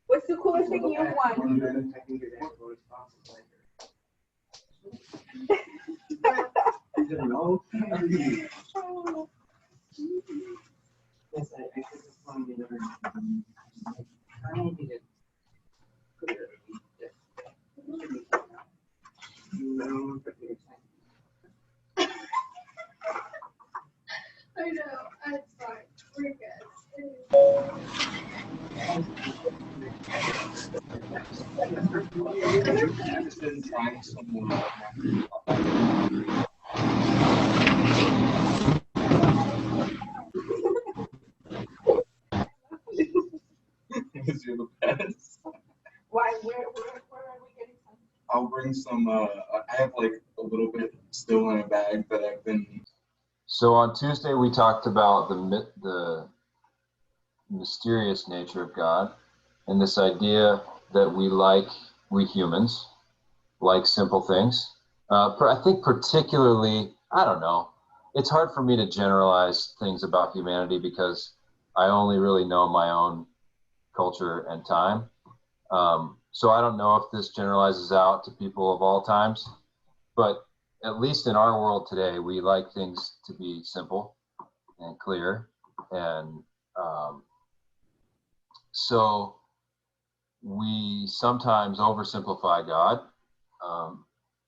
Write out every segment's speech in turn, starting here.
What's the coolest thing you've won? Yes, I just wanted to trying to get clear. I know, it's fine. We're good. I've just been trying some more. Because you're the best. Why? Where are we getting some? I'll bring some. I have like a little bit still in a bag that I've been. So on Tuesday we talked about the mysterious nature of God, and this idea that we humans like simple things. I think particularly, I don't know, it's hard for me to generalize things about humanity because I only really know my own culture and time. So I don't know if this generalizes out to people of all times, but at least in our world today, we like things to be simple and clear. And so we sometimes oversimplify God.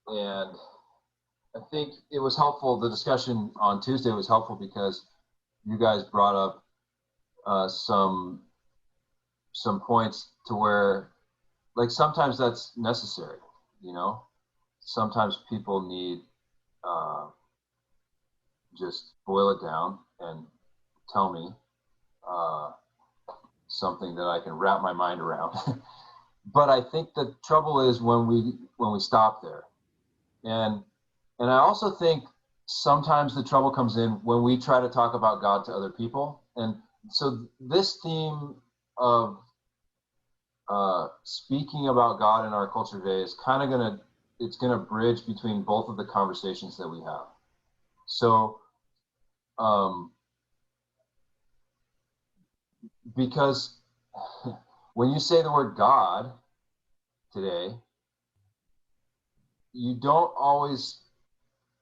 And I think it was helpful, the discussion on Tuesday was helpful because you guys brought up some points to where, like, sometimes that's necessary, you know? Sometimes people need just boil it down and tell me something that I can wrap my mind around. But I think the trouble is when we stop there. And I also think sometimes the trouble comes in when we try to talk about God to other people. And so this theme of speaking about God in our culture today is kind of it's gonna bridge between both of the conversations that we have. So because when you say the word God today, you don't always,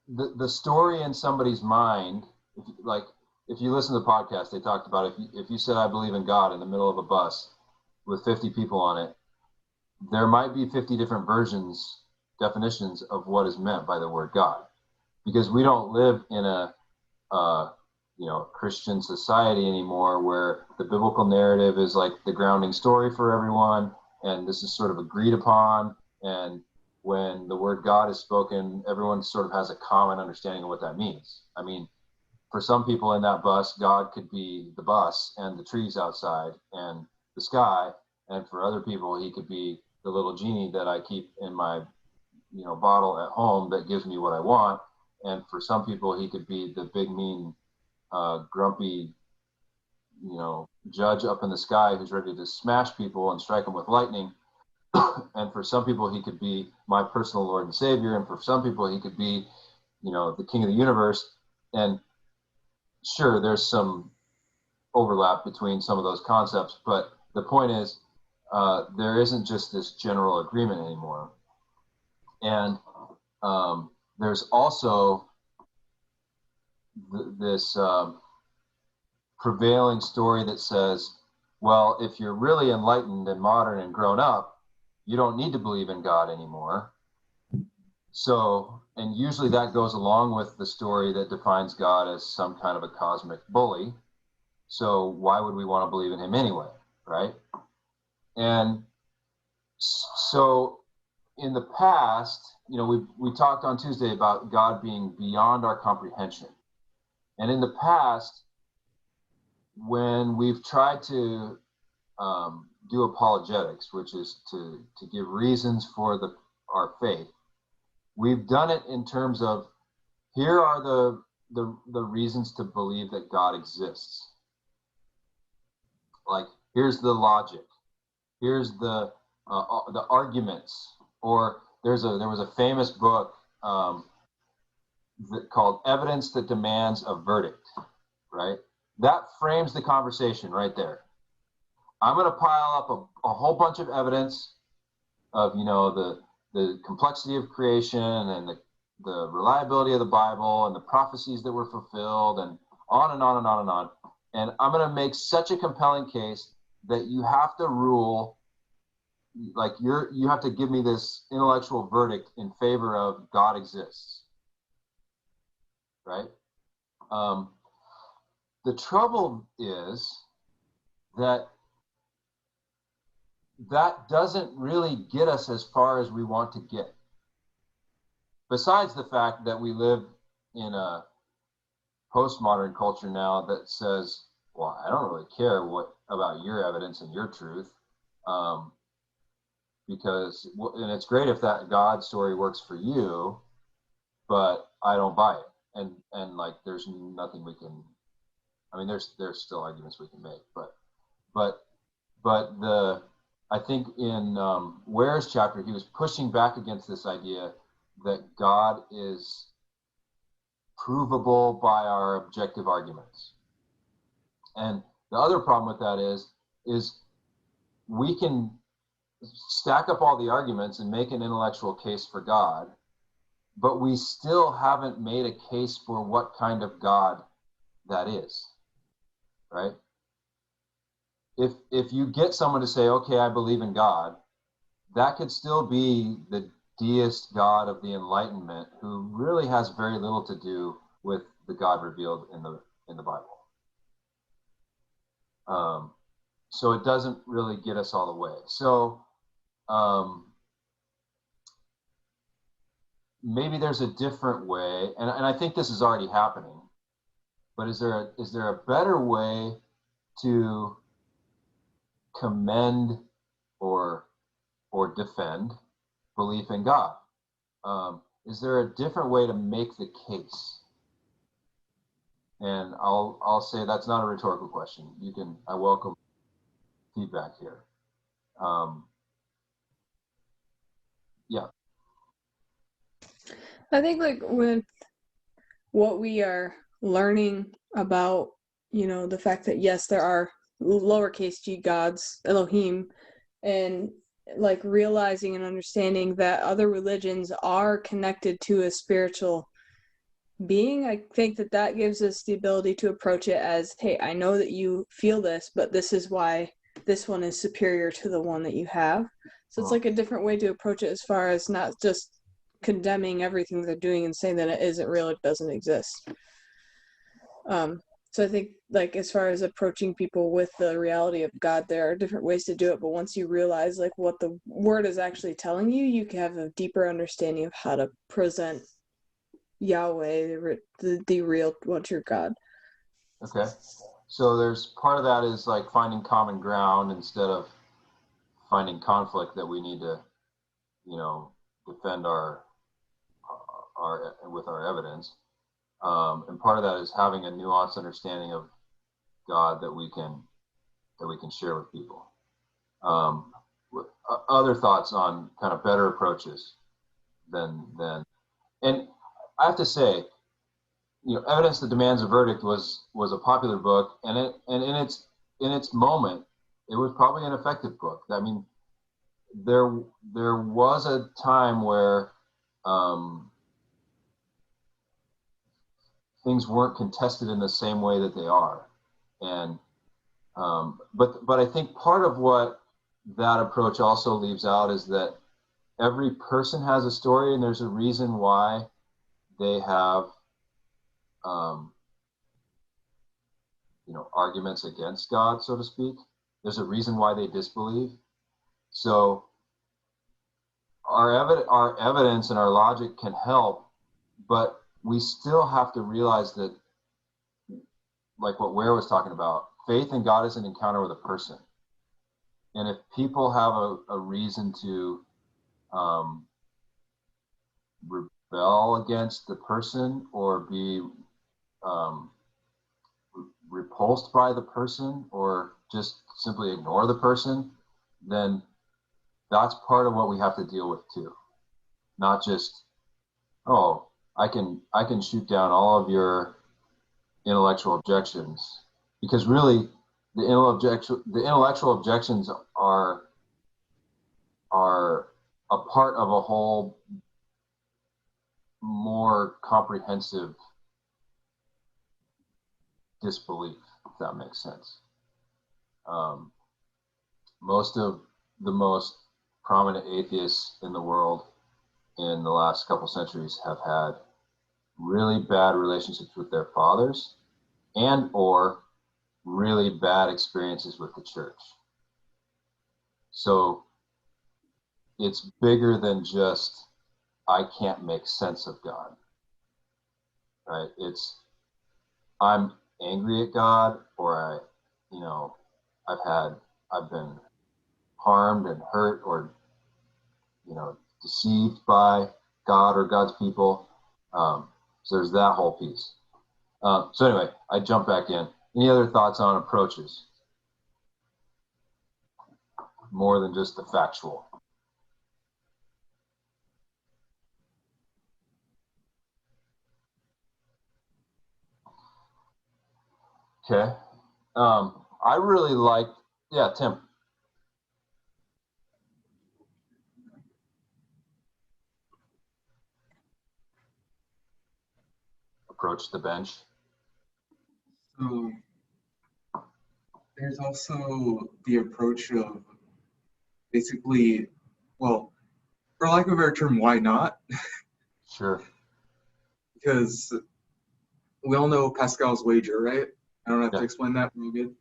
the story in somebody's mind, if you listen to the podcast, they talked about if you said I believe in God in the middle of a bus with 50 people on it, there might be 50 different definitions of what is meant by the word God, because we don't live in a Christian society anymore where the biblical narrative is like the grounding story for everyone, and this is sort of agreed upon, and when the word God is spoken, everyone sort of has a common understanding of what that means. I mean, for some people in that bus, God could be the bus and the trees outside and the sky, and for other people, he could be the little genie that I keep in my bottle at home that gives me what I want, and for some people, he could be the big, mean, grumpy, judge up in the sky who's ready to smash people and strike them with lightning. And for some people, he could be my personal Lord and Savior. And for some people, he could be, the King of the universe. And sure, there's some overlap between some of those concepts. But the point is, there isn't just this general agreement anymore. And there's also this prevailing story that says, well, if you're really enlightened and modern and grown up, you don't need to believe in God anymore. So, and usually that goes along with the story that defines God as some kind of a cosmic bully. So why would we want to believe in him anyway, right? And so in the past, we talked on Tuesday about God being beyond our comprehension. And in the past, when we've tried to do apologetics, which is to give reasons for our faith, we've done it in terms of, here are the reasons to believe that God exists. Like, here's the logic, here's the arguments. Or there was a famous book called Evidence That Demands a Verdict, right? That frames the conversation right there. I'm going to pile up a whole bunch of evidence of, the complexity of creation and the reliability of the Bible and the prophecies that were fulfilled and on and on and on and on. And I'm going to make such a compelling case that you have to rule, like you have to give me this intellectual verdict in favor of God exists, right? The trouble is that doesn't really get us as far as we want to get. Besides the fact that we live in a postmodern culture now that says, well, I don't really care about your evidence and your truth, because, and it's great if that God story works for you, but I don't buy it. And like, there's nothing we can, I mean, there's still arguments we can make, but I think in Ware's chapter, he was pushing back against this idea that God is provable by our objective arguments. And the other problem with that is we can stack up all the arguments and make an intellectual case for God, but we still haven't made a case for what kind of God that is, right? If you get someone to say, okay, I believe in God, that could still be the deist God of the Enlightenment who really has very little to do with the God revealed in the Bible. So it doesn't really get us all the way. So maybe there's a different way, and I think this is already happening, but is there a better way to commend or defend belief in God? Is there a different way to make the case? And I'll say that's not a rhetorical question. I welcome feedback here. Yeah. I think like with what we are learning about, the fact that yes, there are lowercase g gods, Elohim, and like realizing and understanding that other religions are connected to a spiritual being, I think that gives us the ability to approach it as, hey, I know that you feel this, but this is why this one is superior to the one that you have. So it's like a different way to approach it, as far as not just condemning everything they're doing and saying that it isn't real, it doesn't exist. So I think, like, as far as approaching people with the reality of God, there are different ways to do it, but once you realize like what the word is actually telling you, you can have a deeper understanding of how to present Yahweh, the real one true God. Okay. So there's part of that is like finding common ground instead of finding conflict that we need to, defend our with our evidence. And part of that is having a nuanced understanding of God that we can share with people. Other thoughts on kind of better approaches than and I have to say, Evidence That Demands a Verdict was a popular book, and in its moment, it was probably an effective book. I mean, there was a time where things weren't contested in the same way that they are, and but I think part of what that approach also leaves out is that every person has a story, and there's a reason why they have arguments against God, so to speak. There's a reason why they disbelieve. So our evidence and our logic can help, but we still have to realize that, like what Ware was talking about, faith in God is an encounter with a person. And if people have a reason to rebel against the person or be repulsed by the person or just simply ignore the person, then that's part of what we have to deal with too. Not just, oh, I can shoot down all of your intellectual objections, because really the intellectual objections are a part of a whole more comprehensive disbelief, if that makes sense. Most of the most prominent atheists in the world in the last couple centuries have had really bad relationships with their fathers and or really bad experiences with the church. So it's bigger than just, I can't make sense of God, right? It's, I'm angry at God, or I've been harmed and hurt, or, deceived by God or God's people. So there's that whole piece. So anyway, I jump back in. Any other thoughts on approaches? More than just the factual. Okay. I really like, yeah, Tim. Approach the bench. So there's also the approach of basically, well, for lack of a better term, why not? Sure. Because we all know Pascal's wager, right? I don't have Yeah. to explain that real good.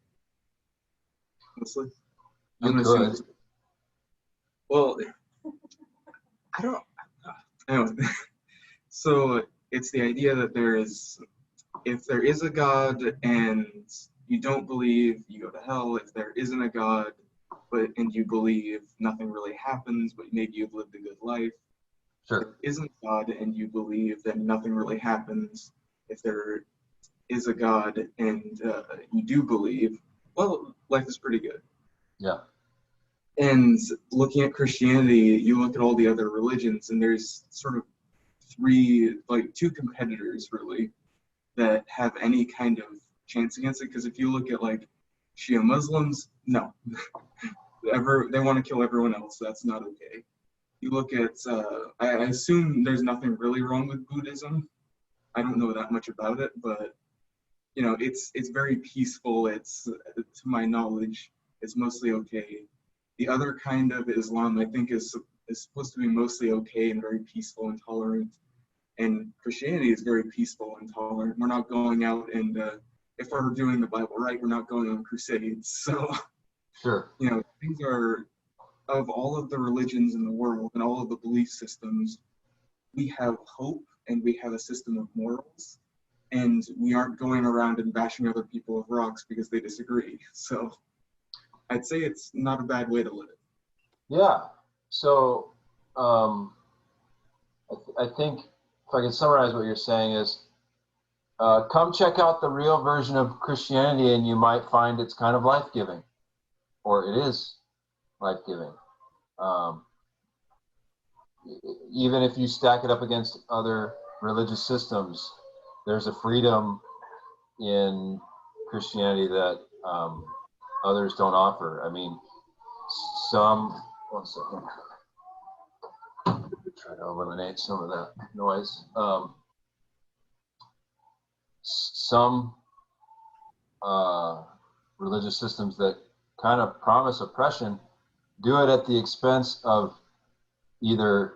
Honestly. You could. Well, I don't. Anyway, so it's the idea that if there is a God and you don't believe, you go to hell. If there isn't a God, and you believe, nothing really happens, but maybe you've lived a good life. Sure. If there isn't God and you believe, then nothing really happens. If there is a God and you do believe, well, life is pretty good. Yeah. And looking at Christianity, you look at all the other religions, and there's sort of two competitors really that have any kind of chance against it. Because if you look at like Shia Muslims, no, they want to kill everyone else. That's not okay. You look at, I assume there's nothing really wrong with Buddhism. I don't know that much about it, but it's very peaceful. It's, to my knowledge, it's mostly okay. The other kind of Islam, I think, is supposed to be mostly okay and very peaceful and tolerant. And Christianity is very peaceful and tolerant. We're not going out and, if we're doing the Bible right, we're not going on crusades. So, Sure. things are, of all of the religions in the world and all of the belief systems, we have hope and we have a system of morals. And we aren't going around and bashing other people with rocks because they disagree. So I'd say it's not a bad way to live. Yeah. So I think if I can summarize what you're saying is, come check out the real version of Christianity and you might find it's kind of life-giving, or it is life-giving. Even if you stack it up against other religious systems, there's a freedom in Christianity that others don't offer. I mean, one second. Try to eliminate some of that noise. Some religious systems that kind of promise oppression do it at the expense of either,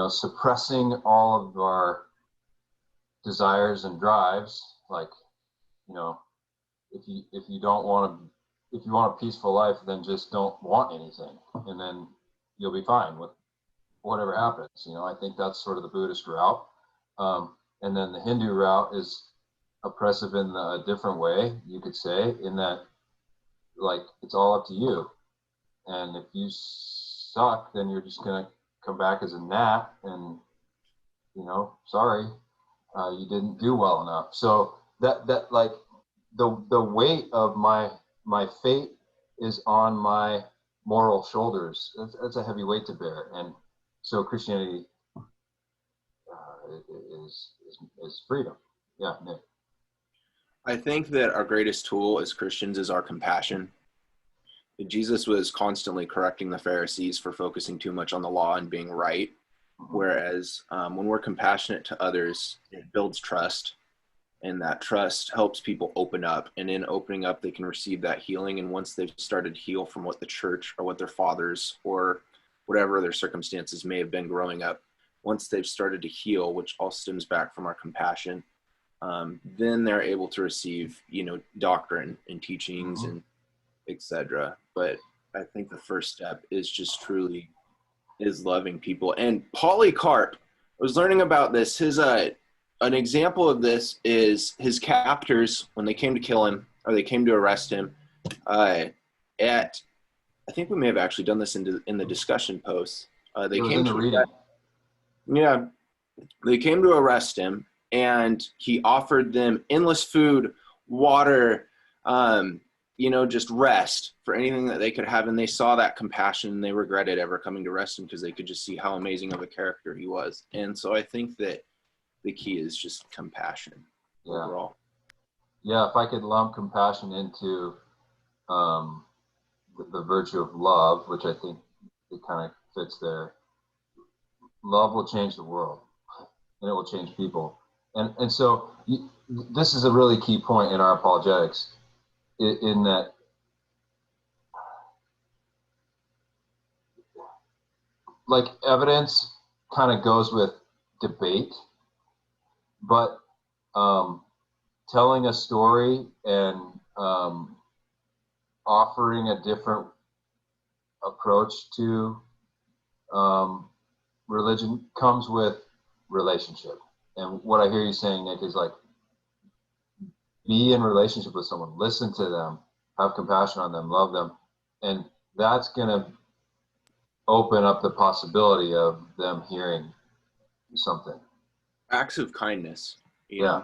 suppressing all of our desires and drives. Like, if you want a peaceful life, then just don't want anything, and then you'll be fine with whatever happens. I think that's sort of the Buddhist route. And then the Hindu route is oppressive in a different way, you could say, in that, like, it's all up to you. And if you suck, then you're just going to come back as a gnat and, sorry, you didn't do well enough. So that like the weight of my fate is on my moral shoulders. That's a heavy weight to bear. And so Christianity is freedom. Yeah, Nick. I think that our greatest tool as Christians is our compassion. Jesus was constantly correcting the Pharisees for focusing too much on the law and being right. Whereas when we're compassionate to others, it builds trust. And that trust helps people open up. And in opening up, they can receive that healing. And once they've started to heal from what the church or what their fathers or whatever their circumstances may have been growing up, once they've started to heal, which all stems back from our compassion, then they're able to receive, doctrine and teachings and etc. But I think the first step is just truly is loving people. And Polycarp, I was learning about this. An example of this is his captors, when they came to kill him or they came to arrest him, I think we may have actually done this in the discussion posts. They came to arrest him, and he offered them endless food, water, just rest for anything that they could have. And they saw that compassion, and they regretted ever coming to arrest him because they could just see how amazing of a character he was. And so I think that the key is just compassion overall. Yeah, if I could lump compassion into the virtue of love, which I think it kind of fits there, love will change the world, and it will change people. And so this is a really key point in our apologetics, in that like evidence kind of goes with debate, but telling a story and offering a different approach to religion comes with relationship. And what I hear you saying, Nick, is like, be in relationship with someone, listen to them, have compassion on them, love them, and that's going to open up the possibility of them hearing something. Acts of kindness. Yeah.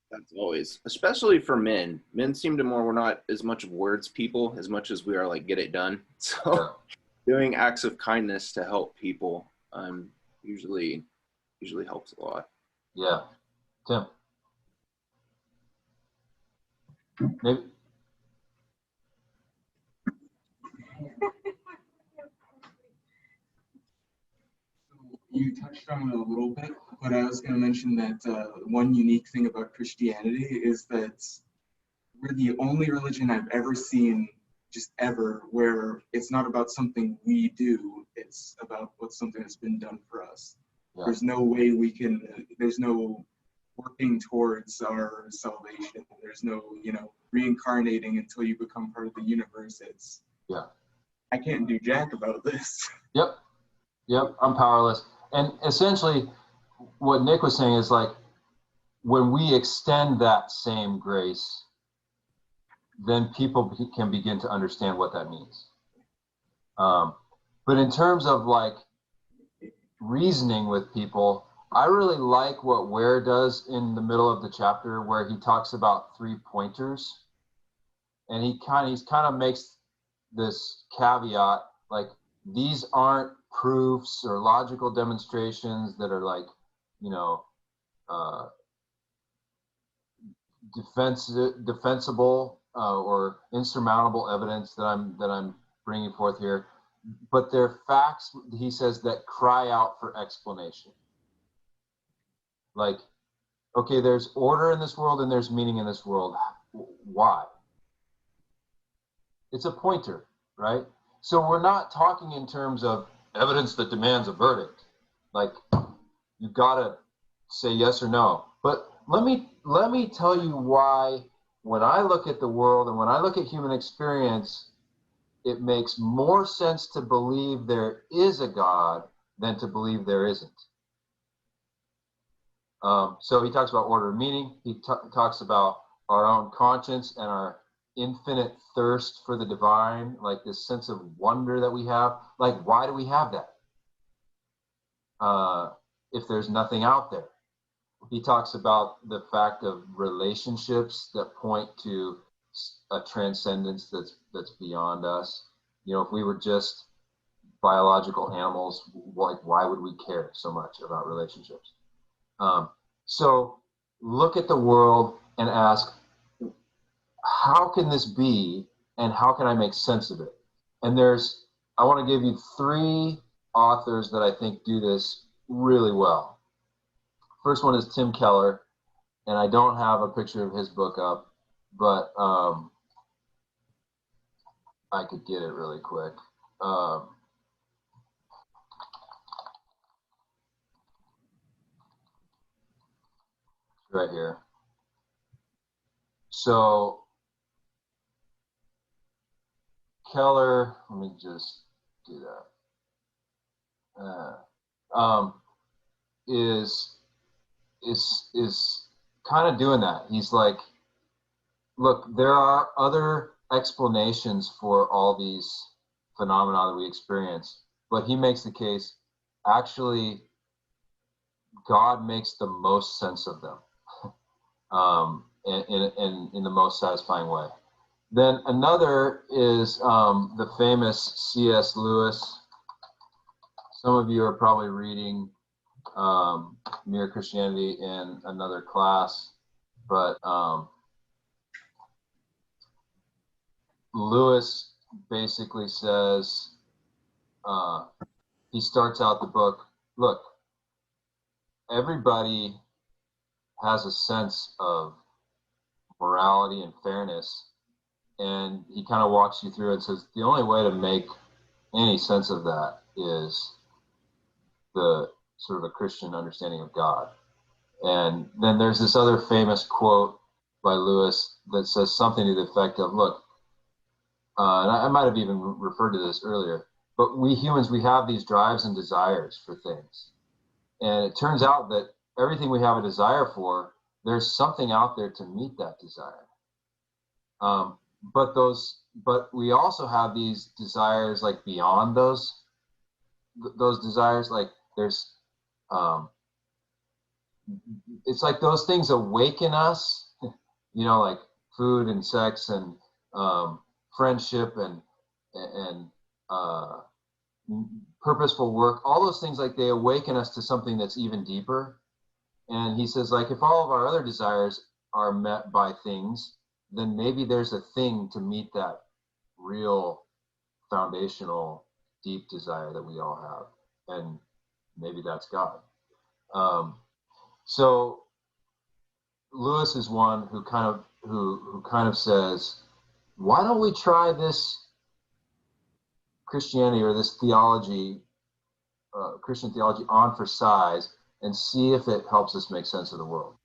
That's always, especially for men. Men seem to we're not as much of words people as much as we are like get it done. So doing acts of kindness to help people usually helps a lot. Yeah. Tim. Maybe. You touched on it a little bit, but I was going to mention that one unique thing about Christianity is that we're the only religion I've ever seen, just ever, where it's not about something we do, it's about what's something that's been done for us. Yeah. There's no way there's no working towards our salvation. There's no, reincarnating until you become part of the universe. I can't do jack about this. Yep, I'm powerless. And essentially, what Nick was saying is like, when we extend that same grace, then people can begin to understand what that means. But in terms of like reasoning with people, I really like what Ware does in the middle of the chapter, where he talks about 3 pointers, and he kind of makes this caveat, like, these aren't proofs or logical demonstrations that are like, defensible or insurmountable evidence that I'm bringing forth here, but they're facts, he says, that cry out for explanation. Like, okay, there's order in this world and there's meaning in this world. Why? It's a pointer, right? So we're not talking in terms of evidence that demands a verdict. Like, you've got to say yes or no. But let me tell you why, when I look at the world and when I look at human experience, it makes more sense to believe there is a God than to believe there isn't. So he talks about order and meaning. He talks about our own conscience and our infinite thirst for the divine, like this sense of wonder that we have. Like, why do we have that if there's nothing out there? He talks about the fact of relationships that point to a transcendence that's beyond us. If we were just biological animals, like, why would we care so much about relationships? So look at the world and ask, how can this be, and how can I make sense of it? And I want to give you 3 authors that I think do this really well. First one is Tim Keller, and I don't have a picture of his book up, but I could get it really quick. Right here. So Keller, let me just do that. Is kind of doing that. He's like, look, there are other explanations for all these phenomena that we experience, but he makes the case, actually, God makes the most sense of them, in the most satisfying way. Then another is the famous C.S. Lewis. Some of you are probably reading Mere Christianity in another class, but Lewis basically says, he starts out the book, look, everybody has a sense of morality and fairness, and he kind of walks you through it and says the only way to make any sense of that is the sort of a Christian understanding of God. And then there's this other famous quote by Lewis that says something to the effect of, look, and I might have even referred to this earlier, but we humans, we have these drives and desires for things. And it turns out that everything we have a desire for, there's something out there to meet that desire. But we also have these desires like beyond those desires. Like there's, it's like those things awaken us, you know, like food and sex and friendship and purposeful work, all those things, like they awaken us to something that's even deeper. And he says, like, if all of our other desires are met by things, then maybe there's a thing to meet that real foundational deep desire that we all have, and maybe that's God. So Lewis is one who kind of says, why don't we try this Christianity or this theology, Christian theology, on for size and see if it helps us make sense of the world.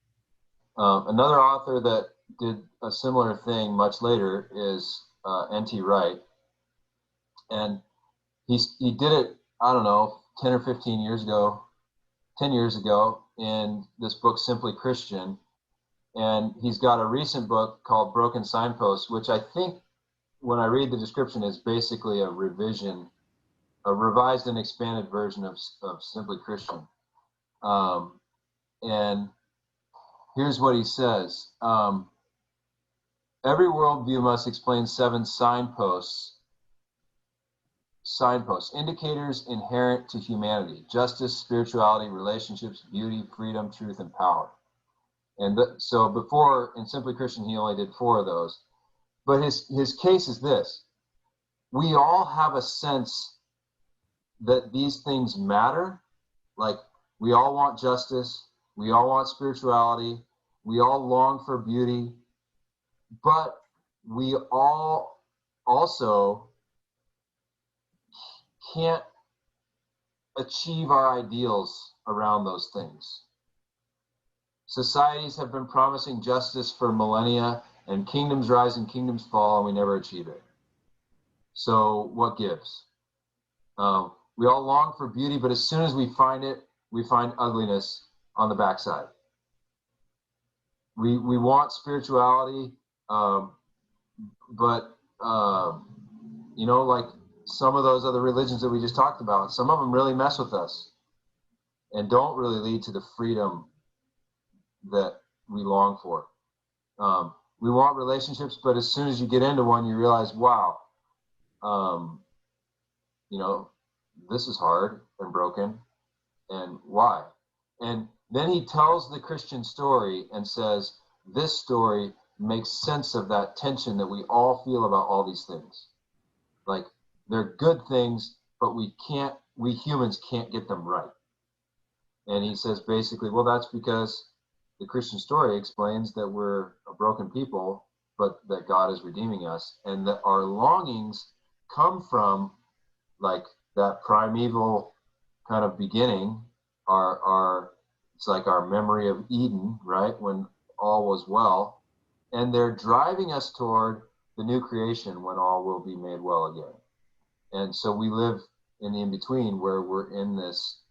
Another author that did a similar thing much later is N.T. Wright, and he did it, I don't know, 10 or 15 years ago, 10 years ago in this book, Simply Christian. And he's got a recent book called Broken Signposts, which I think, when I read the description, is basically a revision, a revised and expanded version of Simply Christian. And here's what he says. Every worldview must explain 7 signposts, indicators inherent to humanity: justice, spirituality, relationships, beauty, freedom, truth, and power. And so before, in Simply Christian, he only did 4 of those. But his case is this: we all have a sense that these things matter. Like, we all want justice, we all want spirituality, we all long for beauty, but we all also can't achieve our ideals around those things. Societies have been promising justice for millennia, and kingdoms rise and kingdoms fall, and we never achieve it. So what gives? We all long for beauty, but as soon as we find it, we find ugliness on the backside. We want spirituality, but you know, like some of those other religions that we just talked about, some of them really mess with us and don't really lead to the freedom that we long for. We want relationships, but as soon as you get into one, you realize, wow, you know, this is hard and broken, and why? And then he tells the Christian story and says, this story make sense of that tension that we all feel about all these things. Like, they're good things, but we humans can't get them right. And he says basically, well, that's because the Christian story explains that we're a broken people, but that God is redeeming us, and that our longings come from like that primeval kind of beginning, it's like our memory of Eden, right? When all was well, and they're driving us toward the new creation when all will be made well again. And so we live in the in-between where we're in this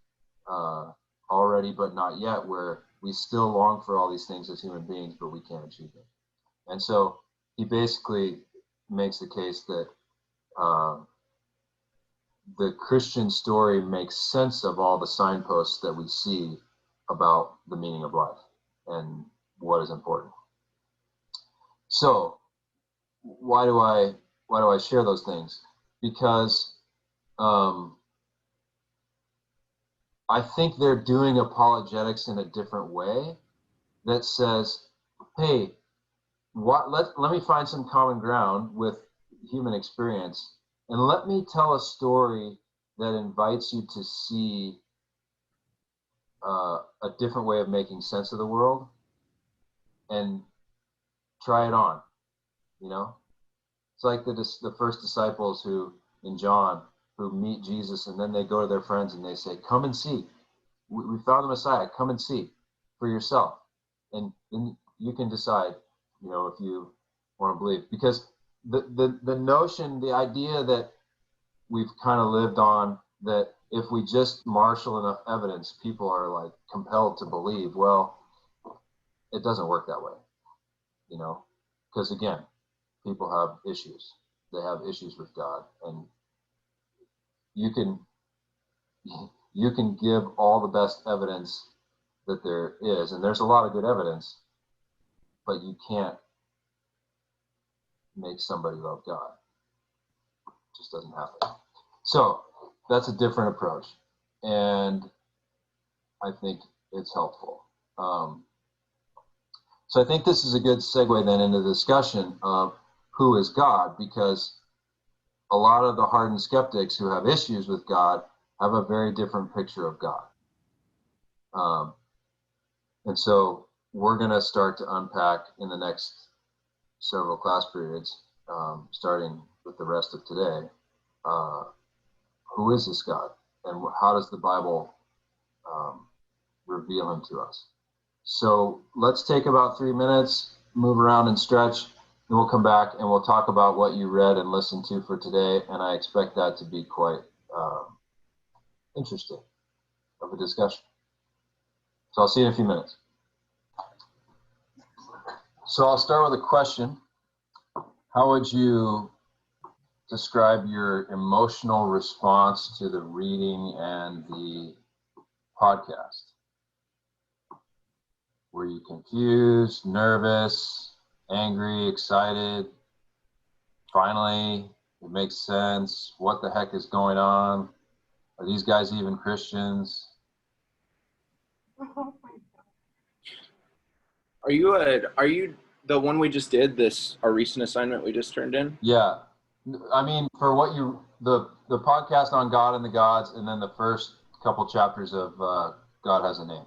already but not yet, where we still long for all these things as human beings, but we can't achieve them. And so he basically makes the case that the Christian story makes sense of all the signposts that we see about the meaning of life and what is important. So why do I share those things? Because I think they're doing apologetics in a different way that says, hey, let me find some common ground with human experience, and let me tell a story that invites you to see a different way of making sense of the world, and try it on. You know, it's like the first disciples who, in John, who meet Jesus, and then they go to their friends and they say, come and see. We found the Messiah. Come and see for yourself. And then you can decide, you know, if you want to believe. Because the notion, the idea that we've kind of lived on, that if we just marshal enough evidence, people are like compelled to believe, well, it doesn't work that way, you know, because again, people have issues. They have issues with God, and you can give all the best evidence that there is, and there's a lot of good evidence, but you can't make somebody love God. It just doesn't happen. So that's a different approach, and I think it's helpful. So I think this is a good segue then into the discussion of who is God, because a lot of the hardened skeptics who have issues with God have a very different picture of God. And so we're going to start to unpack in the next several class periods, starting with the rest of today, who is this God, and how does the Bible reveal him to us? So let's take about 3 minutes, move around and stretch, and we'll come back and we'll talk about what you read and listened to for today, and I expect that to be quite interesting of a discussion. So I'll see you in a few minutes. So I'll start with a question. How would you describe your emotional response to the reading and the podcast? Were you confused, nervous, angry, excited? Finally, it makes sense. What the heck is going on? Are these guys even Christians? Oh my Are you the one we just did, our recent assignment we just turned in? Yeah. I mean, for what the podcast on God and the gods, and then the first couple chapters of God Has a Name.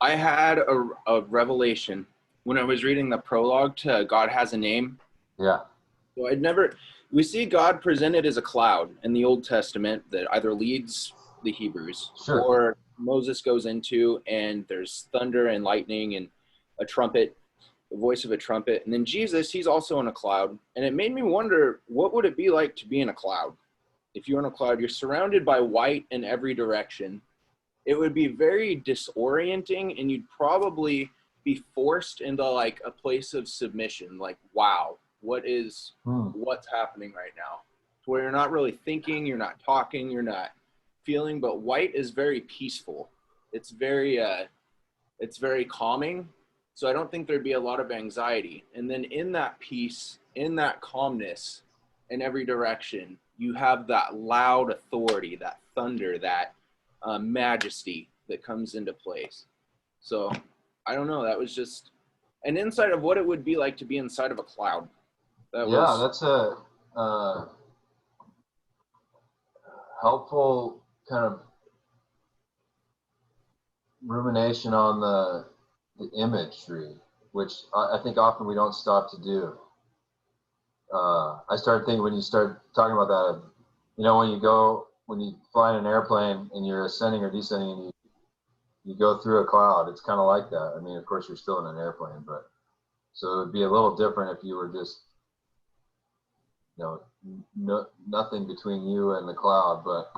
I had a revelation when I was reading the prologue to God Has a Name. Yeah. So we see God presented as a cloud in the Old Testament that either leads the Hebrews, Sure, or Moses goes into, and there's thunder and lightning and a trumpet, the voice of a trumpet. And then Jesus, he's also in a cloud. And it made me wonder, what would it be like to be in a cloud? If you're in a cloud, you're surrounded by white in every direction. It would be very disorienting, and you'd probably be forced into like a place of submission. Like, wow, what's happening right now? Where you're not really thinking, you're not talking, you're not feeling, but white is very peaceful. It's very calming. So I don't think there'd be a lot of anxiety. And then in that peace, in that calmness, in every direction, you have that loud authority, that thunder, that majesty that comes into place. So I don't know. That was just, an insight of what it would be like to be inside of a cloud. That's a helpful kind of rumination on the imagery, which I think often we don't stop to do. I started thinking when you start talking about that, when you fly in an airplane and you're ascending or descending and you go through a cloud, it's kind of like that. I mean, of course, you're still in an airplane, but so it would be a little different if you were just, nothing between you and the cloud, but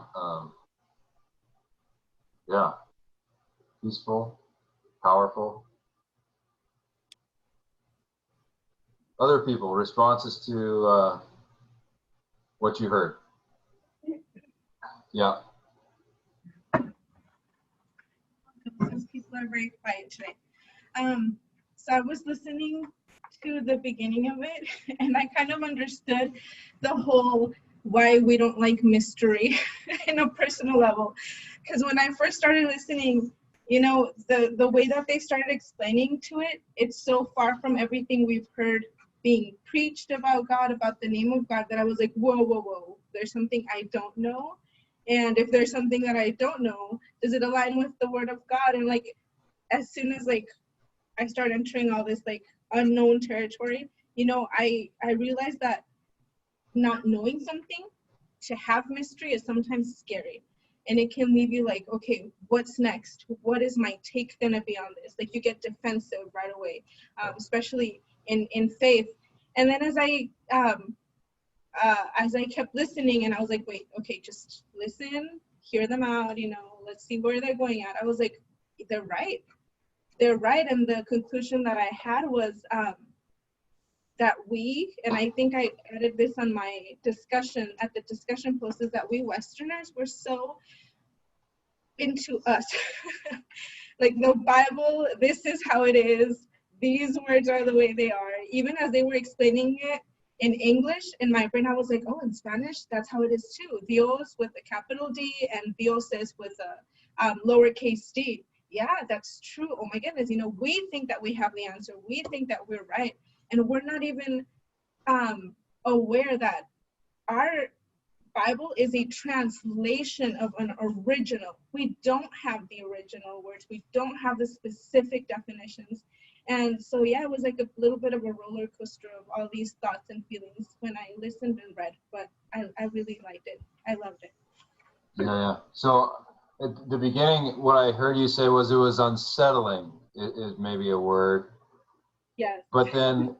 yeah, peaceful, powerful. Other people, responses to what you heard. Yeah. Those people are very quiet today. So I was listening to the beginning of it, and I kind of understood the whole why we don't like mystery in a personal level. Because when I first started listening, the way that they started explaining to it, it's so far from everything we've heard being preached about God, about the name of God, that I was like, whoa, there's something I don't know. And if there's something that I don't know, does it align with the word of God? And like, as soon as like I start entering all this like unknown territory, I realized that not knowing something, to have mystery, is sometimes scary. And it can leave you like, okay, what's next? What is my take gonna be on this? Like, you get defensive right away, especially in faith. And then as I kept listening, and I was like, wait, okay, just listen, hear them out, let's see where they're going at. I was like, they're right. And the conclusion that I had was that and I think I added this on my discussion, at the discussion post, is that we Westerners were so into us. Like, the Bible, this is how it is. These words are the way they are. Even as they were explaining it in English, in my brain, I was like, oh, in Spanish, that's how it is too. Dios with a capital D and dioses with a lowercase d. Yeah, that's true. Oh my goodness. We think that we have the answer. We think that we're right. And we're not even aware that our Bible is a translation of an original. We don't have the original words. We don't have the specific definitions. And so, yeah, it was like a little bit of a roller coaster of all these thoughts and feelings when I listened and read. But I really liked it. I loved it. Yeah. So at the beginning, what I heard you say was it was unsettling. It may be a word. Yes. But then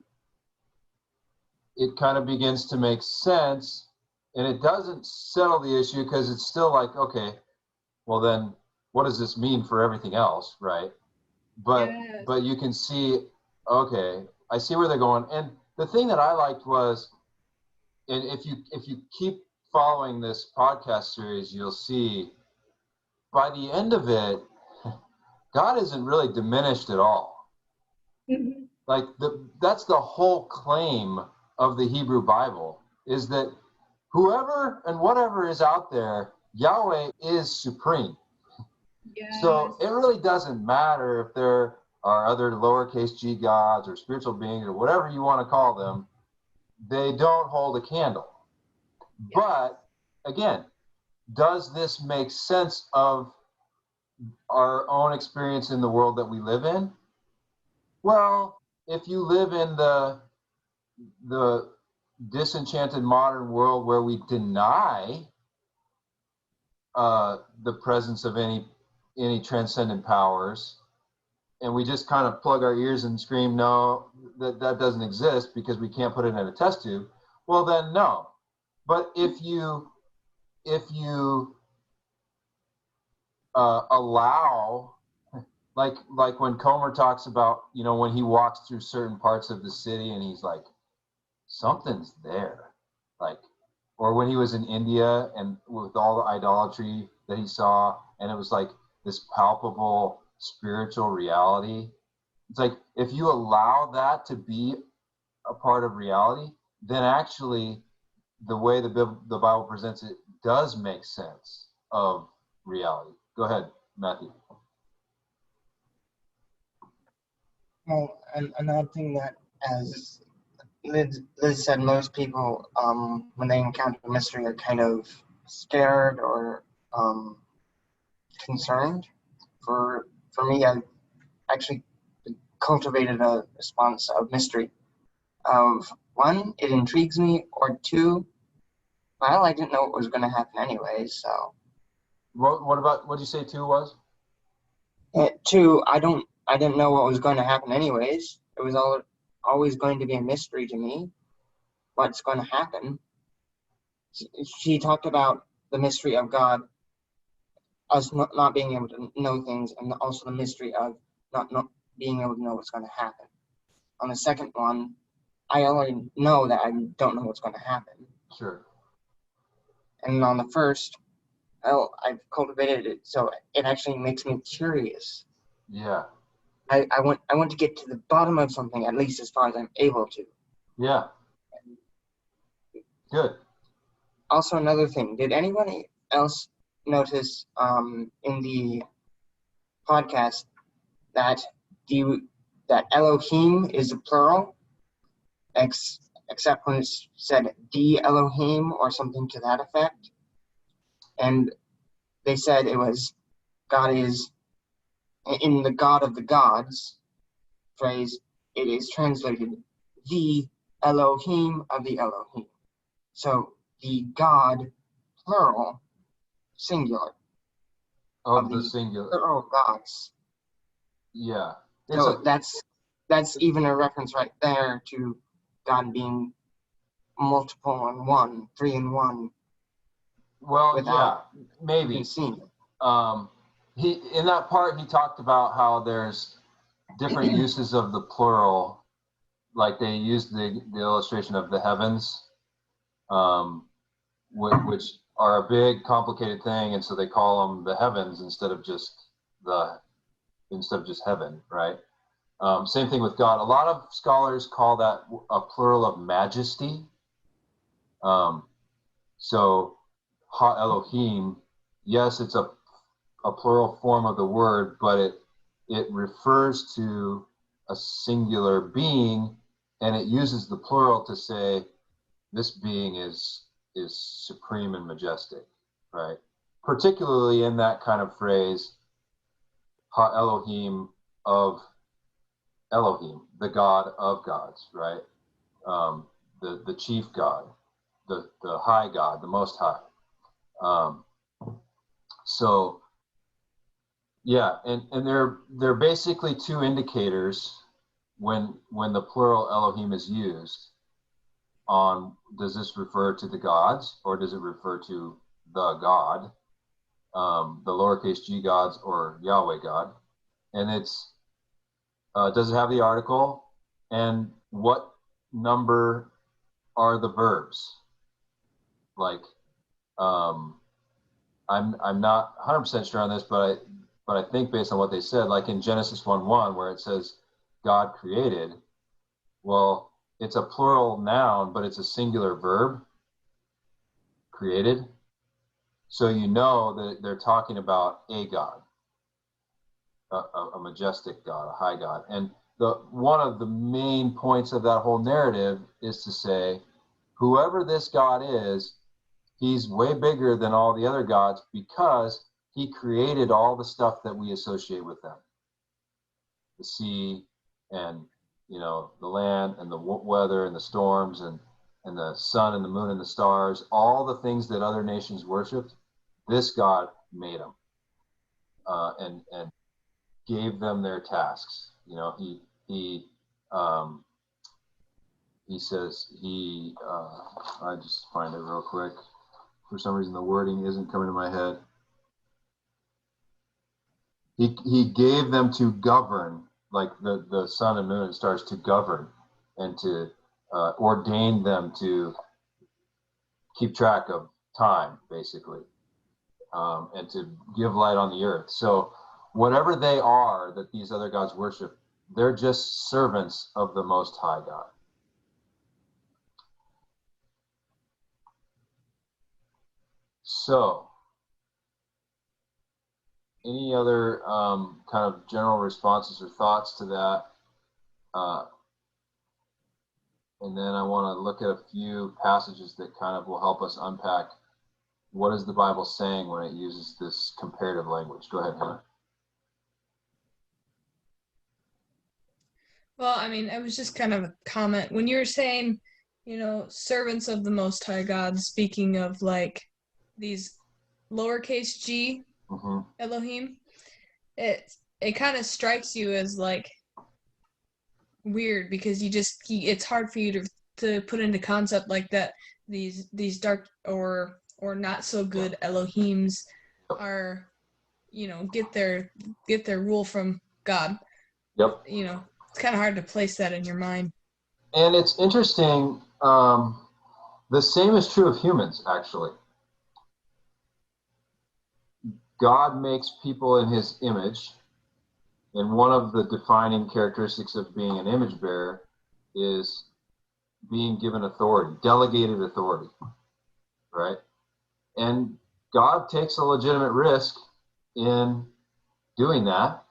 it kind of begins to make sense, and it doesn't settle the issue because it's still like, okay, well then, what does this mean for everything else, right? But Yes. but you can see, okay, I see where they're going. And the thing that I liked was, and if you keep following this podcast series, you'll see by the end of it, God isn't really diminished at all. Mm-hmm. Like that's the whole claim of the Hebrew Bible, is that whoever and whatever is out there, Yahweh is supreme. Yes. So it really doesn't matter if there are other lowercase g gods or spiritual beings or whatever you want to call them. They don't hold a candle. Yes. But again, does this make sense of our own experience in the world that we live in? Well, if you live in the disenchanted modern world where we deny the presence of any transcendent powers, and we just kind of plug our ears and scream, no, that doesn't exist because we can't put it in a test tube, well then no. But if you allow, like when Comer talks about, when he walks through certain parts of the city and he's like, something's there, like, or when he was in India and with all the idolatry that he saw, and it was like this palpable spiritual reality. It's like, if you allow that to be a part of reality, then actually the way the Bible presents it does make sense of reality. Go ahead, Matthew. Well, and another thing that, as Liz said, most people, when they encounter mystery, are kind of scared or concerned. For me, I actually cultivated a response of mystery. Of one, it intrigues me, or two, well, I didn't know what was going to happen anyway. So, What did you say two was? two, I didn't know what was going to happen anyways. It was always going to be a mystery to me. What's going to happen? She talked about the mystery of God, us not being able to know things, and also the mystery of not being able to know what's going to happen. On the second one, I already know that I don't know what's going to happen. Sure. And on the first, well, I've cultivated it so it actually makes me curious. Yeah. I want to get to the bottom of something, at least as far as I'm able to. Yeah. Good. Also, another thing, did anyone else notice in the podcast that that Elohim is a plural, except when it's said the Elohim or something to that effect? And they said it was God is, in the God of the gods phrase, it is translated the Elohim of the Elohim. So the God, plural, singular, Of the singular. plural gods. Yeah. So that's even a reference right there to God being multiple in one, three in one. Well, without yeah, maybe. being seen. He in that part he talked about how there's different uses of the plural, like they used the illustration of the heavens, which are a big complicated thing, and so they call them the heavens instead of just heaven, right? Same thing with God. A lot of scholars call that a plural of majesty. So Ha Elohim, yes, it's a plural form of the word, but it refers to a singular being, and it uses the plural to say this being is supreme and majestic, right? Particularly in that kind of phrase, Ha Elohim of Elohim, the God of gods, right? The chief God, the high God, the most high. So yeah, and they're basically two indicators when the plural Elohim is used on, does this refer to the gods or does it refer to the God, the lowercase g gods or Yahweh God, and it's does it have the article, and what number are the verbs? Like, I'm not 100% sure on this, but I think based on what they said, like in Genesis 1:1, where it says God created, well, it's a plural noun, but it's a singular verb, created. So you know that they're talking about a God, a majestic God, a high God. And one of the main points of that whole narrative is to say, whoever this God is, he's way bigger than all the other gods because he created all the stuff that we associate with them. The sea and, the land and the weather and the storms and the sun and the moon and the stars, all the things that other nations worshipped, this God made them and gave them their tasks. He says I just find it real quick. For some reason, the wording isn't coming to my head. He gave them to govern, like the sun and moon and stars, to govern and to ordain them to keep track of time, basically, and to give light on the earth. So whatever they are that these other gods worship, they're just servants of the Most High God. So, any other kind of general responses or thoughts to that? And then I want to look at a few passages that kind of will help us unpack what is the Bible saying when it uses this comparative language. Go ahead, Hannah. Well, I mean, it was just kind of a comment. When you were saying, servants of the Most High God, speaking of like these lowercase g Mm-hmm. Elohim, it kind of strikes you as like weird because it's hard for you to put into concept like that these dark or not so good Elohims are, get their rule from God. Yep. It's kind of hard to place that in your mind. And it's interesting. The same is true of humans, actually. God makes people in his image, and one of the defining characteristics of being an image bearer is being given authority, delegated authority, right? And God takes a legitimate risk in doing that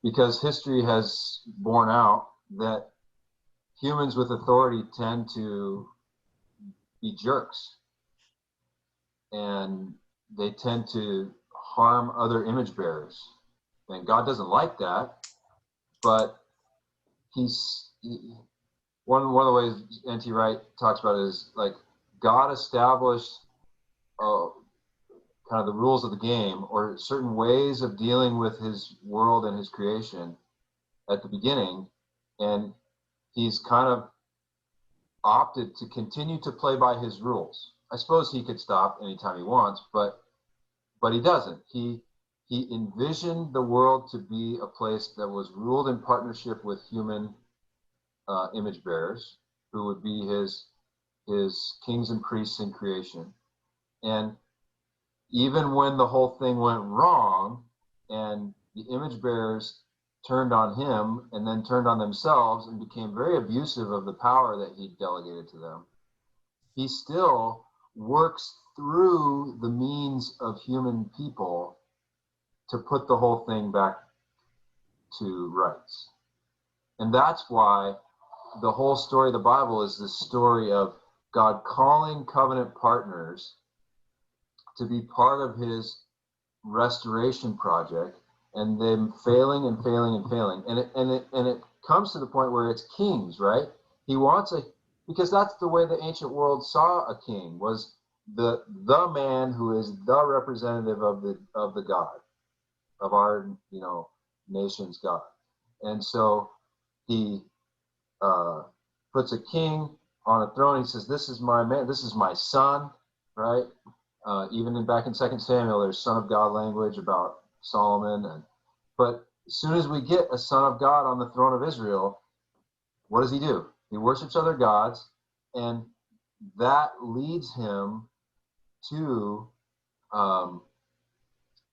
because history has borne out that humans with authority tend to be jerks, and they tend to harm other image bearers. And God doesn't like that, but one of the ways N.T. Wright talks about it is like God established kind of the rules of the game or certain ways of dealing with his world and his creation at the beginning, and he's kind of opted to continue to play by his rules. I suppose he could stop anytime he wants, but he doesn't. He envisioned the world to be a place that was ruled in partnership with human image bearers, who would be his kings and priests in creation. And even when the whole thing went wrong and the image bearers turned on him and then turned on themselves and became very abusive of the power that he delegated to them, he still works through the means of human people to put the whole thing back to rights. And that's why the whole story of the Bible is this story of God calling covenant partners to be part of his restoration project, and them failing and failing and failing. And it comes to the point where it's kings, right? He wants because that's the way the ancient world saw a king, was the man who is the representative of the God, of our nation's God. And so he puts a king on a throne. He says, "This is my man. This is my son," right? Even back in 2 Samuel, there's son of God language about Solomon. But as soon as we get a son of God on the throne of Israel, what does he do? He worships other gods, and that leads him to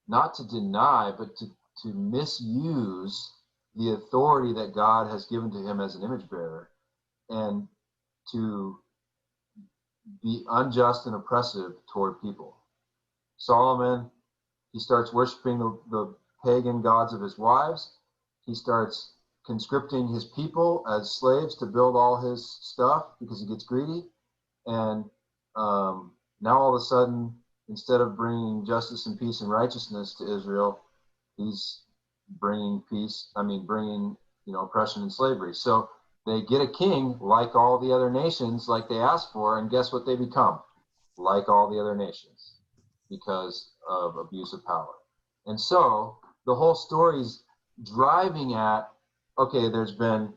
not to deny, but to misuse the authority that God has given to him as an image bearer, and to be unjust and oppressive toward people. Solomon, he starts worshiping the pagan gods of his wives. He starts conscripting his people as slaves to build all his stuff because he gets greedy. And now all of a sudden, instead of bringing justice and peace and righteousness to Israel, he's bringing oppression and slavery. So they get a king like all the other nations, like they asked for, and guess what they become? Like all the other nations, because of abuse of power. And so the whole story's driving at, okay, there's been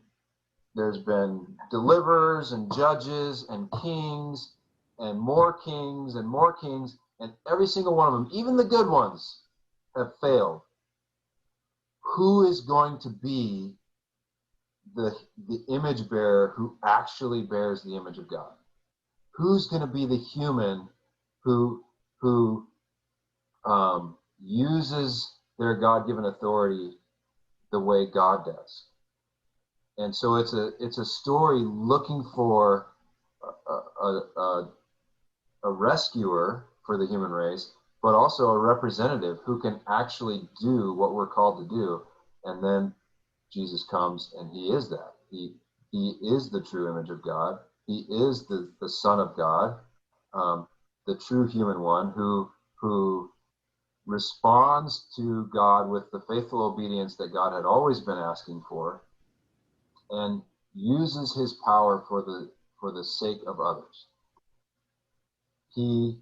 deliverers and judges and kings and more kings and more kings, and every single one of them, even the good ones, have failed. Who is going to be the image bearer who actually bears the image of God? Who's going to be the human who uses their God-given authority the way God does? And so it's a story looking for a rescuer for the human race, but also a representative who can actually do what we're called to do. And then Jesus comes and he is that. He is the true image of God. He is the Son of God, the true human one who responds to God with the faithful obedience that God had always been asking for, and uses his power for the sake of others. He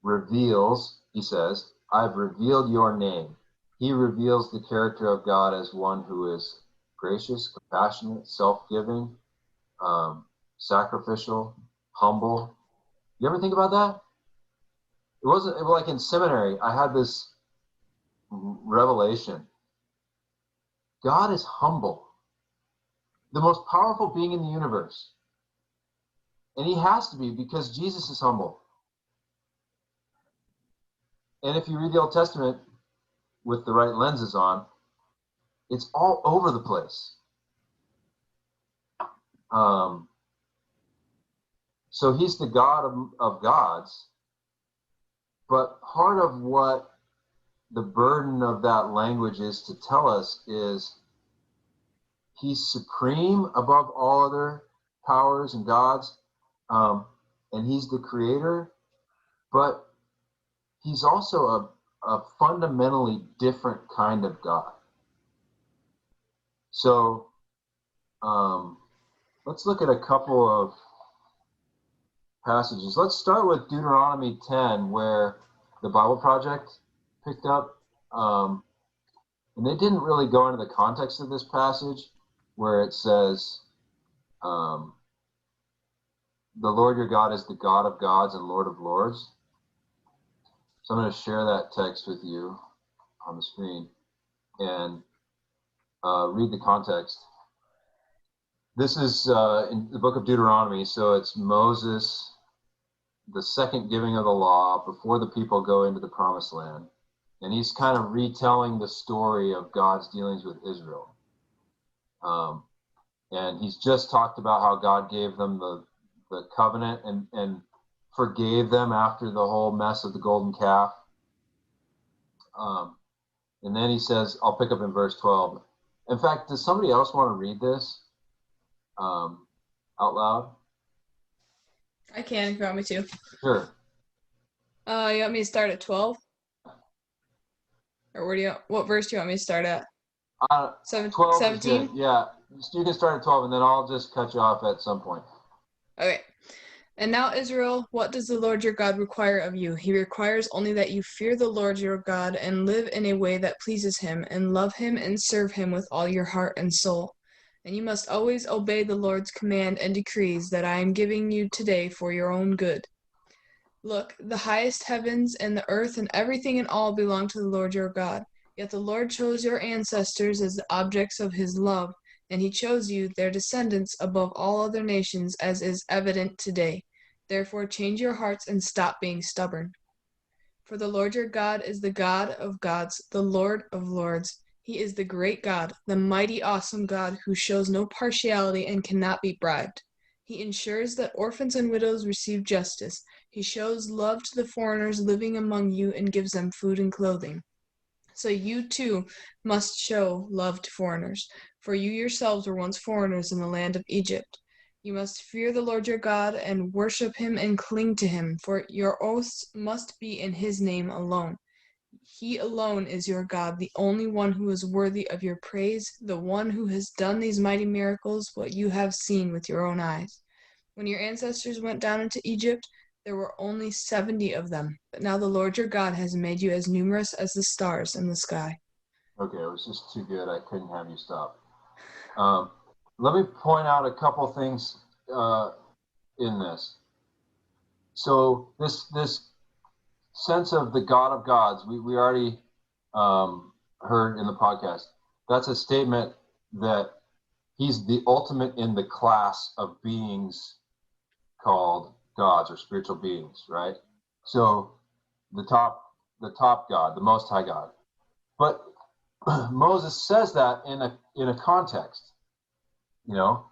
reveals, he says, I've revealed your name. He reveals the character of God as one who is gracious, compassionate, self-giving, sacrificial, humble. You ever think about that? It was like in seminary, I had this revelation. God is humble, the most powerful being in the universe. And he has to be, because Jesus is humble. And if you read the Old Testament with the right lenses on, it's all over the place. So he's the God of gods. But part of what the burden of that language is to tell us is he's supreme above all other powers and gods, and he's the creator, but he's also a fundamentally different kind of God. So let's look at a couple of passages. Let's start with Deuteronomy 10, where the Bible Project picked up. And they didn't really go into the context of this passage, where it says, the Lord your God is the God of gods and Lord of lords. So I'm going to share that text with you on the screen and read the context. This is in the book of Deuteronomy, so it's Moses, the second giving of the law before the people go into the promised land. And he's kind of retelling the story of God's dealings with Israel. And he's just talked about how God gave them the covenant and forgave them after the whole mess of the golden calf. And then he says, I'll pick up in verse 12. In fact, does somebody else want to read this out loud? I can if you want me to. Sure. You want me to start at 12? Or what verse do you want me to start at? 12 17? is good. Yeah, you can start at 12, and then I'll just cut you off at some point. Okay. And now, Israel, what does the Lord your God require of you? He requires only that you fear the Lord your God and live in a way that pleases him, and love him and serve him with all your heart and soul. And you must always obey the Lord's command and decrees that I am giving you today for your own good. Look, the highest heavens and the earth and everything in all belong to the Lord your God. Yet the Lord chose your ancestors as the objects of his love, and he chose you, their descendants, above all other nations, as is evident today. Therefore change your hearts and stop being stubborn. For the Lord your God is the God of gods, the Lord of lords. He is the great God, the mighty, awesome God who shows no partiality and cannot be bribed. He ensures that orphans and widows receive justice. He shows love to the foreigners living among you and gives them food and clothing. So you too must show love to foreigners, for you yourselves were once foreigners in the land of Egypt. You must fear the Lord your God and worship him and cling to him, for your oaths must be in his name alone. He alone is your God, the only one who is worthy of your praise, the one who has done these mighty miracles, what you have seen with your own eyes. When your ancestors went down into Egypt, there were only 70 of them, but now the Lord your God has made you as numerous as the stars in the sky. Okay, it was just too good. I couldn't have you stop. Let me point out a couple things in this. So this sense of the God of gods, we already heard in the podcast. That's a statement that he's the ultimate in the class of beings called gods or spiritual beings, right? So the top God, the Most High God. But Moses says that in a context. You know,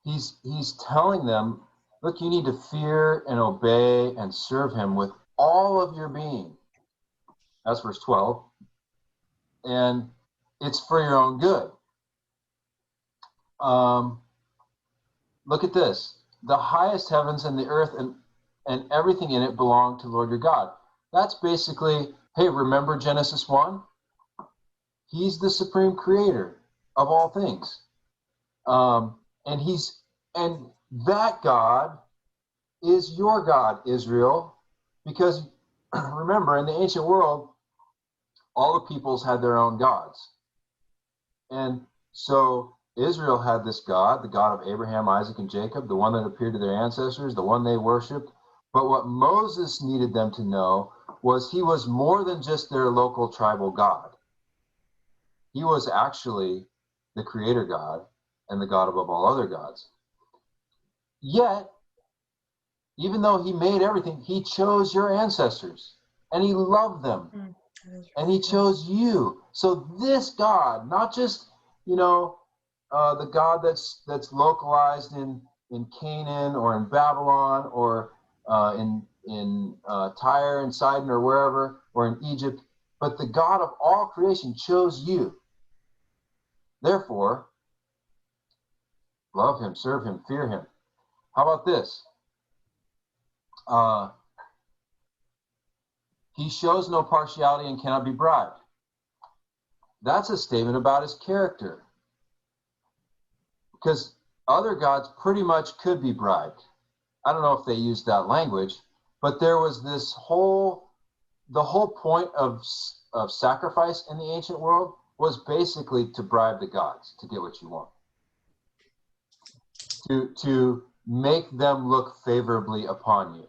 he's telling them, look, you need to fear and obey and serve him with all of your being. That's verse 12. And it's for your own good. look at this. The highest heavens and the earth and everything in it belong to Lord your God. That's basically, hey, remember Genesis 1? He's the supreme creator of all things. And that God is your God, Israel, because remember, in the ancient world, all the peoples had their own gods. And so Israel had this God, the God of Abraham, Isaac, and Jacob, the one that appeared to their ancestors, the one they worshiped. But what Moses needed them to know was he was more than just their local tribal God. He was actually the creator God and the God above all other gods. Yet, even though he made everything, he chose your ancestors and he loved them and he chose you. So this God, not just, the God that's localized in Canaan or in Babylon or in Tyre and Sidon or wherever, or in Egypt, but the God of all creation chose you. Therefore, love him, serve him, fear him. How about this? He shows no partiality and cannot be bribed. That's a statement about his character. Because other gods pretty much could be bribed. I don't know if they used that language, but there was the whole point of sacrifice in the ancient world was basically to bribe the gods to get what you want. To make them look favorably upon you.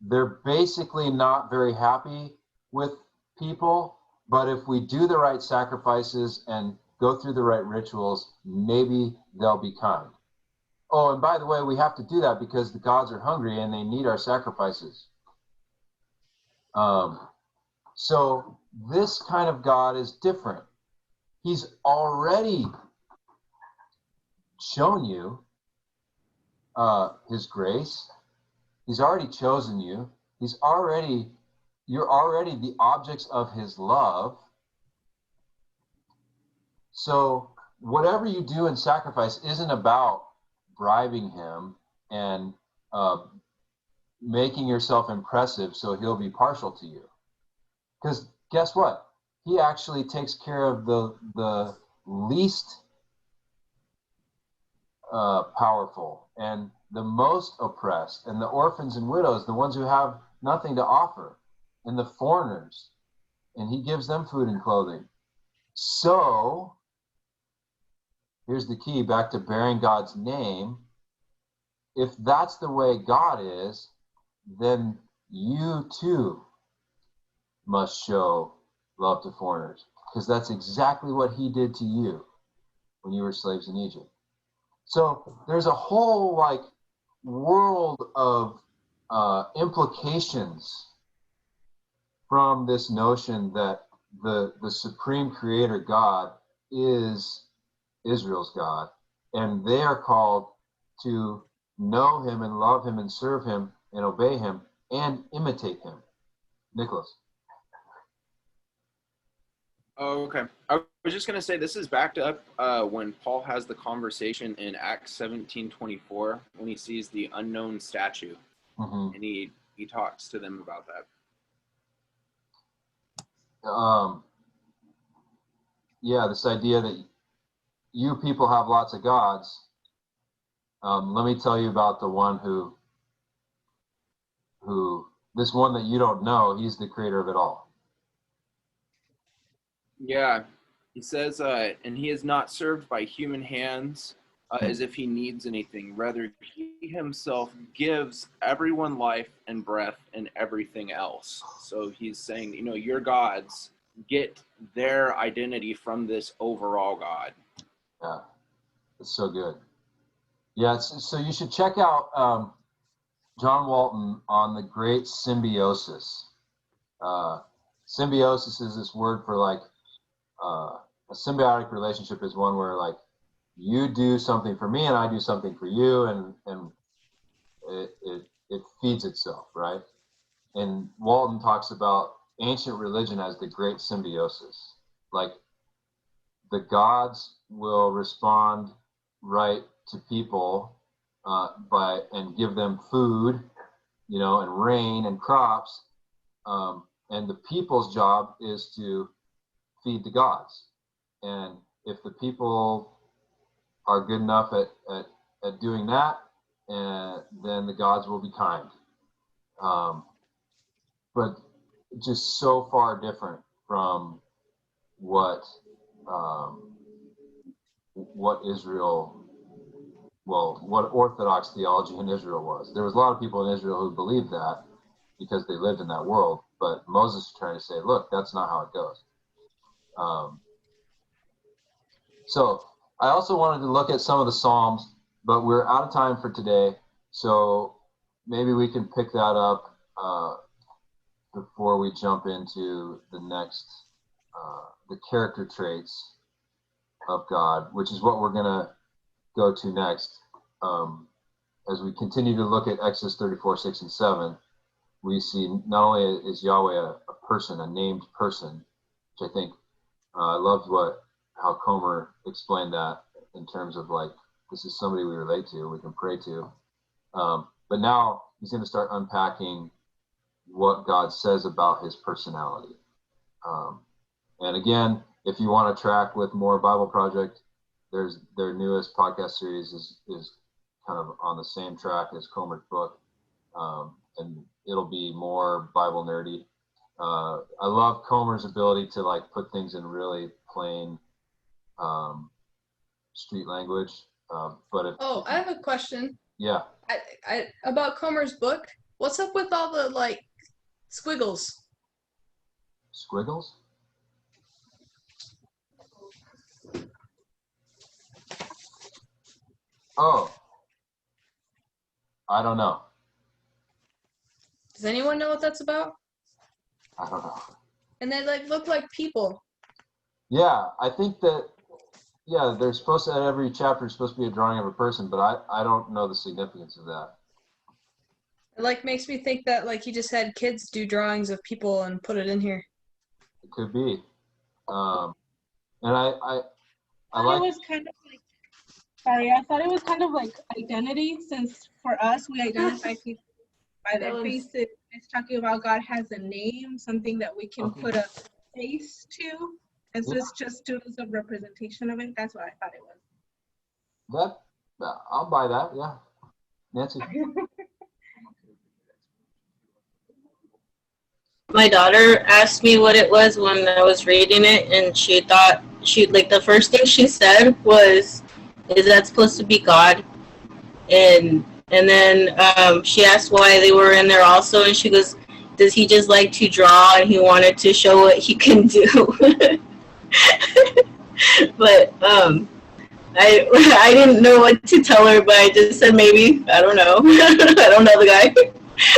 They're basically not very happy with people, but if we do the right sacrifices and go through the right rituals, maybe they'll be kind. Oh, and by the way, we have to do that because the gods are hungry and they need our sacrifices. So this kind of God is different. He's already shown you his grace. He's already chosen you. You're already the objects of his love. So whatever you do in sacrifice isn't about bribing him and making yourself impressive so he'll be partial to you. Because guess what? He actually takes care of the least powerful and the most oppressed, and the orphans and widows, the ones who have nothing to offer, and the foreigners, and he gives them food and clothing. So here's the key, back to bearing God's name. If that's the way God is, then you too must show love to foreigners, because that's exactly what he did to you when you were slaves in Egypt. So there's a whole world of implications from this notion that the supreme creator God is Israel's God, and they are called to know him and love him and serve him and obey him and imitate him. Nicholas. Oh, okay. I was just going to say this is backed up when Paul has the conversation in Acts 17:24 when he sees the unknown statue, and he talks to them about that. Yeah, this idea that you people have lots of gods. Let me tell you about the one who this one that you don't know, he's the creator of it all. Yeah, he says, and he is not served by human hands as if he needs anything. Rather, he himself gives everyone life and breath and everything else. So he's saying, your gods get their identity from this overall God. Yeah, it's so good. Yeah, so you should check out John Walton on the great symbiosis. Symbiosis is this word for a symbiotic relationship is one where you do something for me and I do something for you, and it feeds itself, right? And Walton talks about ancient religion as the great symbiosis. Like the gods will respond right to people and give them food, and rain and crops. And the people's job is to feed the gods. And if the people are good enough at doing that, then the gods will be kind. But just so far different from what Israel, what Orthodox theology in Israel was. There was a lot of people in Israel who believed that because they lived in that world. But Moses is trying to say, look, that's not how it goes. So I also wanted to look at some of the Psalms, but we're out of time for today. So maybe we can pick that up before we jump into the next, the character traits of God, which is what we're going to go to next. As we continue to look at Exodus 34, 6, and 7, we see not only is Yahweh a person, a named person, which I think I loved how Comer explained that in terms of like, this is somebody we relate to, we can pray to. But now he's going to start unpacking what God says about his personality. And again, if you want to track with more Bible Project, their newest podcast series is kind of on the same track as Comer's book. And it'll be more Bible nerdy. I love Comer's ability to like put things in really plain street language. I have a question. Yeah. I about Comer's book. What's up with all the like squiggles? Squiggles? Oh, I don't know. Does anyone know what that's about? I don't know. And they like look like people. Yeah, I think that, they're supposed to, every chapter is supposed to be a drawing of a person, but I don't know the significance of that. It like makes me think that like he just had kids do drawings of people and put it in here. It could be. And I It was kind of like, I thought it was kind of like identity, since for us, we identify people by their faces. It's talking about God has a name, something that we can put a face to. And so it's just tools of representation of it. That's what I thought it was. I'll buy that, yeah. Nancy? My daughter asked me what it was when I was reading it, and she thought the first thing she said was, "Is that supposed to be God?" And then she asked why they were in there also, and she goes, "Does he just like to draw, and he wanted to show what he can do?" But I didn't know what to tell her, but I just said maybe. I don't know. I don't know the guy,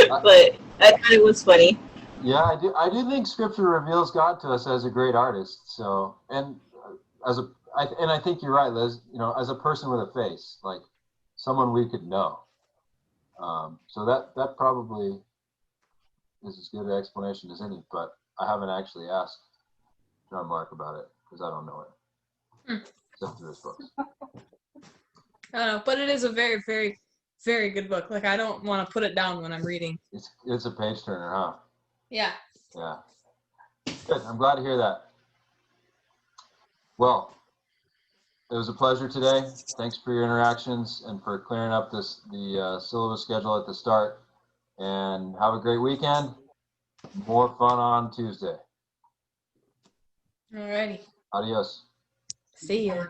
but I thought it was funny. Yeah, I do think Scripture reveals God to us as a great artist. So, and I think you're right, Liz. As a person with a face, like someone we could know. So that probably is as good an explanation as any. But I haven't actually asked John Mark about it because I don't know it, except through his books. I don't know, but it is a very, very, very good book. Like I don't want to put it down when I'm reading. It's a page turner, huh? Yeah. Yeah. Good. I'm glad to hear that. Well, it was a pleasure today. Thanks for your interactions and for clearing up the syllabus schedule at the start. And have a great weekend. More fun on Tuesday. Alrighty. Adios. See ya.